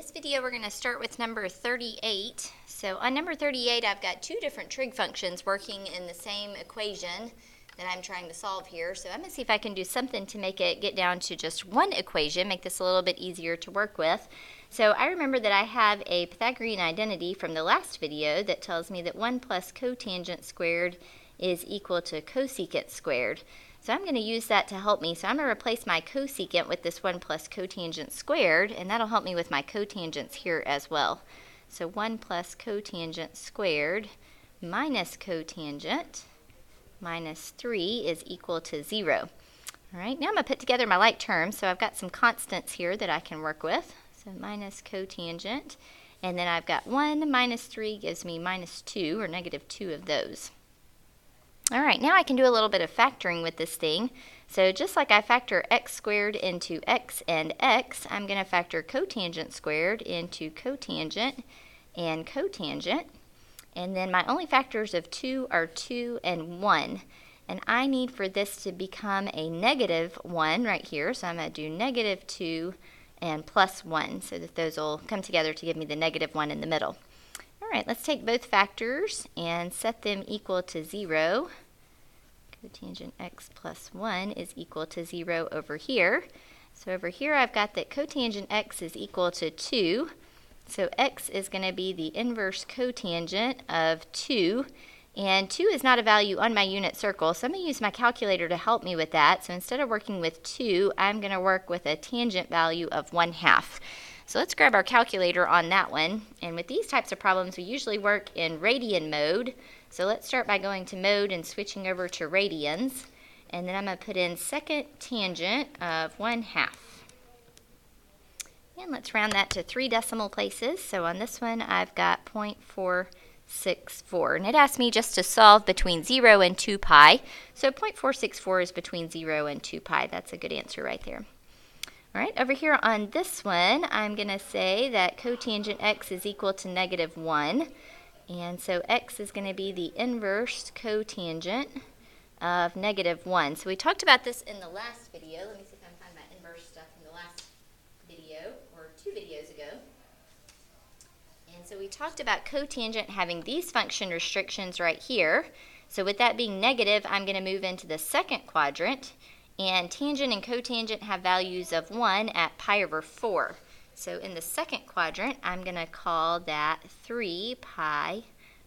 this video, we're going to start with number 38. So on number 38, I've got two different trig functions working in the same equation that I'm trying to solve here. So I'm going to see if I can do something to make it get down to just one equation, make this a little bit easier to work with. So I remember that I have a Pythagorean identity from the last video that tells me that 1 plus cotangent squared is equal to cosecant squared. So I'm going to use that to help me. So I'm going to replace my cosecant with this 1 plus cotangent squared, and that'll help me with my cotangents here as well. So 1 plus cotangent squared minus cotangent minus 3 is equal to 0. All right, now I'm going to put together my like terms. So I've got some constants here that I can work with. So minus cotangent, and then I've got 1 minus 3 gives me minus 2, or negative 2 of those. All right, now I can do a little bit of factoring with this thing. So just like I factor x squared into x and x, I'm going to factor cotangent squared into cotangent and cotangent. And then my only factors of 2 are 2 and 1. And I need for this to become a negative 1 right here. So I'm going to do negative 2 and plus 1, so that those will come together to give me the negative 1 in the middle. All right, let's take both factors and set them equal to 0. Cotangent x plus 1 is equal to 0 over here. So over here I've got that cotangent x is equal to 2. So x is going to be the inverse cotangent of 2. And 2 is not a value on my unit circle, so I'm going to use my calculator to help me with that. So instead of working with 2, I'm going to work with a tangent value of 1/2. So let's grab our calculator on that one. And with these types of problems, we usually work in radian mode. So let's start by going to mode and switching over to radians. And then I'm going to put in second tangent of 1/2. And let's round that to 3 decimal places. So on this one, I've got 0.464. And it asked me just to solve between 0 and 2 pi. So 0.464 is between 0 and 2 pi. That's a good answer right there. All right, over here on this one, I'm going to say that cotangent x is equal to negative 1. And so x is going to be the inverse cotangent of negative 1. So we talked about this in the last video. Let me see if I can find my inverse stuff in the last video, or 2 videos ago. And so we talked about cotangent having these function restrictions right here. So with that being negative, I'm going to move into the second quadrant. And tangent and cotangent have values of 1 at pi over 4. So in the second quadrant, I'm going to call that 3 pi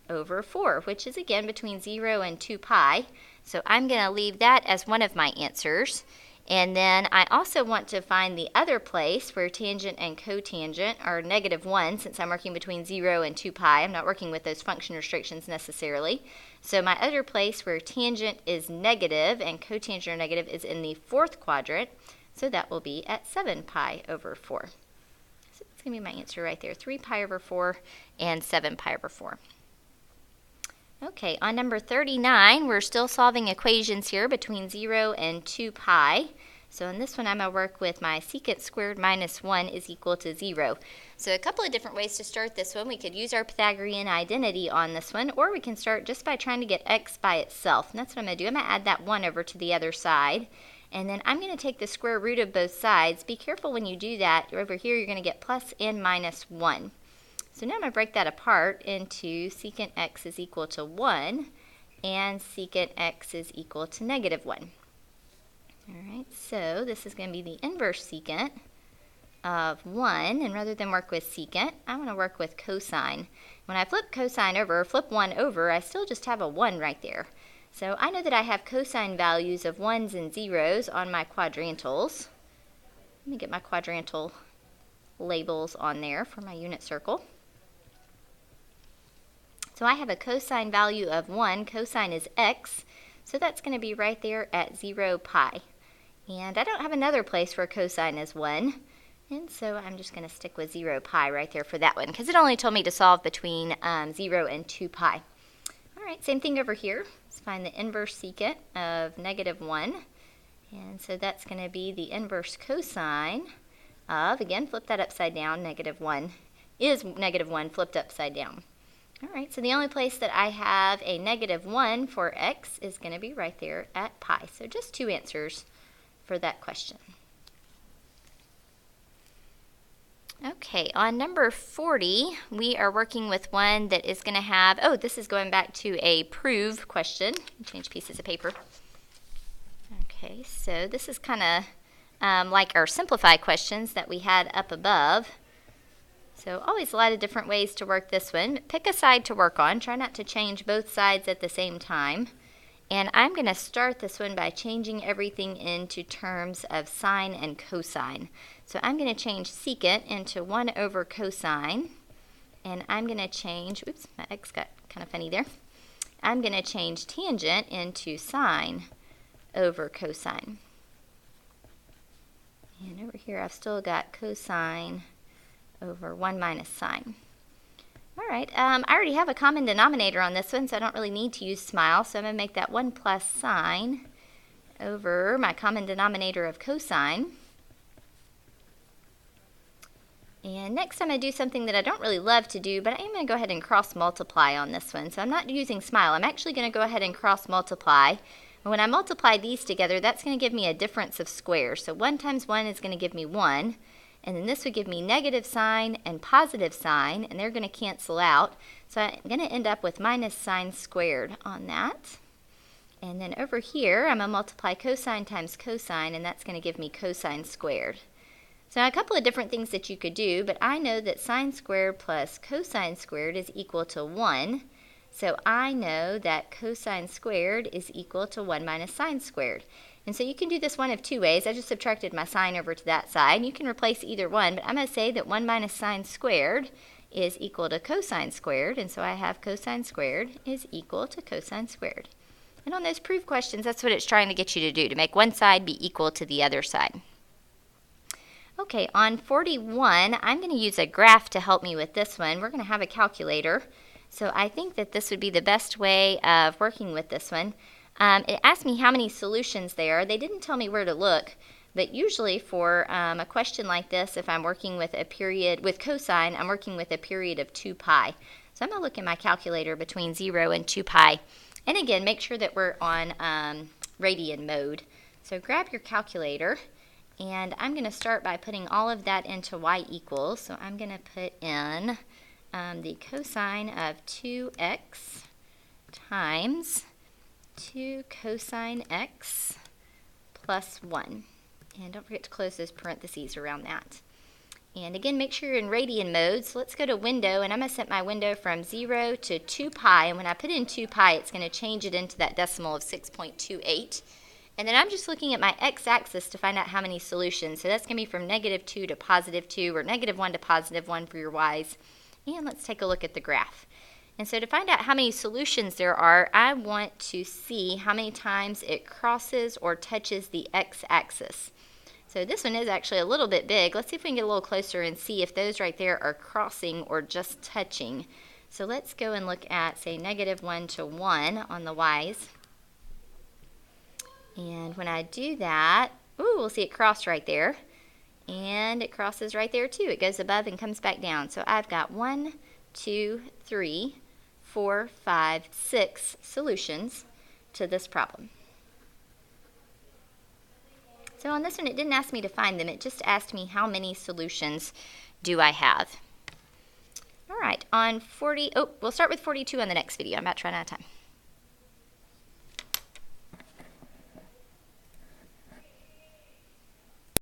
over 4, which is again between 0 and 2 pi. So I'm going to leave that as one of my answers. And then I also want to find the other place where tangent and cotangent are negative 1, since I'm working between 0 and 2 pi. I'm not working with those function restrictions necessarily. So my other place where tangent is negative and cotangent are negative is in the fourth quadrant. So that will be at 7 pi over 4. So that's going to be my answer right there, 3 pi over 4 and 7 pi over 4. Okay, on number 39, we're still solving equations here between 0 and 2 pi. So in this one, I'm going to work with my secant squared minus 1 is equal to 0. So a couple of different ways to start this one. We could use our Pythagorean identity on this one, or we can start just by trying to get x by itself. And that's what I'm going to do. I'm going to add that 1 over to the other side. And then I'm going to take the square root of both sides. Be careful when you do that. Over here, you're going to get plus n minus 1. So now I'm going to break that apart into secant x is equal to 1 and secant x is equal to negative 1. All right, so this is going to be the inverse secant of 1, and rather than work with secant, I want to work with cosine. When I flip cosine over, or flip 1 over, I still just have a 1 right there. So I know that I have cosine values of 1s and 0s on my quadrantals. Let me get my quadrantal labels on there for my unit circle. So I have a cosine value of 1. Cosine is x, so that's going to be right there at 0 pi. And I don't have another place where cosine is 1, and so I'm just going to stick with 0 pi right there for that one, because it only told me to solve between 0 and 2 pi. All right, same thing over here. Let's find the inverse secant of negative 1. And so that's going to be the inverse cosine of, again, flip that upside down, negative 1 is negative 1 flipped upside down. All right, so the only place that I have a negative 1 for x is going to be right there at pi. So just 2 answers for that question. Okay. Okay, on number 40, we are working with one that is going to have, oh, this is going back to a prove question. Change pieces of paper. Okay, so this is kind of like our simplify questions that we had up above. So always a lot of different ways to work this one. Pick a side to work on. Try not to change both sides at the same time. And I'm going to start this one by changing everything into terms of sine and cosine. So I'm going to change secant into 1 over cosine. And I'm going to change, oops, my X got kind of funny there. I'm going to change tangent into sine over cosine. And over here I've still got cosine over 1 minus sine. All right, I already have a common denominator on this one, so I don't really need to use smile. So I'm going to make that 1 plus sine over my common denominator of cosine. And next I'm going to do something that I don't really love to do, but I am going to go ahead and cross multiply on this one. So I'm not using smile. I'm actually going to go ahead and cross multiply. And when I multiply these together, that's going to give me a difference of squares. So 1 times 1 is going to give me 1. And then this would give me negative sine and positive sine, and they're going to cancel out. So I'm going to end up with minus sine squared on that. And then over here, I'm going to multiply cosine times cosine, and that's going to give me cosine squared. So now a couple of different things that you could do, but I know that sine squared plus cosine squared is equal to 1. So I know that cosine squared is equal to 1 minus sine squared. And so you can do this one of 2 ways. I just subtracted my sine over to that side. You can replace either one, but I'm going to say that 1 minus sine squared is equal to cosine squared. And so I have cosine squared is equal to cosine squared. And on those proof questions, that's what it's trying to get you to do, to make one side be equal to the other side. Okay, on 41, I'm going to use a graph to help me with this one. We're going to have a calculator. So I think that this would be the best way of working with this one. It asked me how many solutions there are. They didn't tell me where to look, but usually for a question like this, if I'm working with a period, with cosine, I'm working with a period of 2 pi. So I'm going to look at my calculator between 0 and 2 pi. And again, make sure that we're on radian mode. So grab your calculator, and I'm going to start by putting all of that into y equals. So I'm going to put in the cosine of 2x times 2 cosine x plus 1. And don't forget to close those parentheses around that. And again, make sure you're in radian mode. So let's go to window, and I'm going to set my window from 0 to 2 pi. And when I put in 2 pi, it's going to change it into that decimal of 6.28. And then I'm just looking at my x-axis to find out how many solutions. So that's going to be from negative 2 to positive 2, or negative 1 to positive 1 for your y's. And let's take a look at the graph. And so to find out how many solutions there are, I want to see how many times it crosses or touches the x-axis. So this one is actually a little bit big. Let's see if we can get a little closer and see if those right there are crossing or just touching. So let's go and look at, say, negative 1 to 1 on the y's. And when I do that, ooh, we'll see it cross right there. And it crosses right there too. It goes above and comes back down. So I've got 1, 2, 3, 4, 5, 6 solutions to this problem. So on this one, it didn't ask me to find them. It just asked me how many solutions do I have. All right, on 40, we'll start with 42 on the next video. I'm about to run out of time.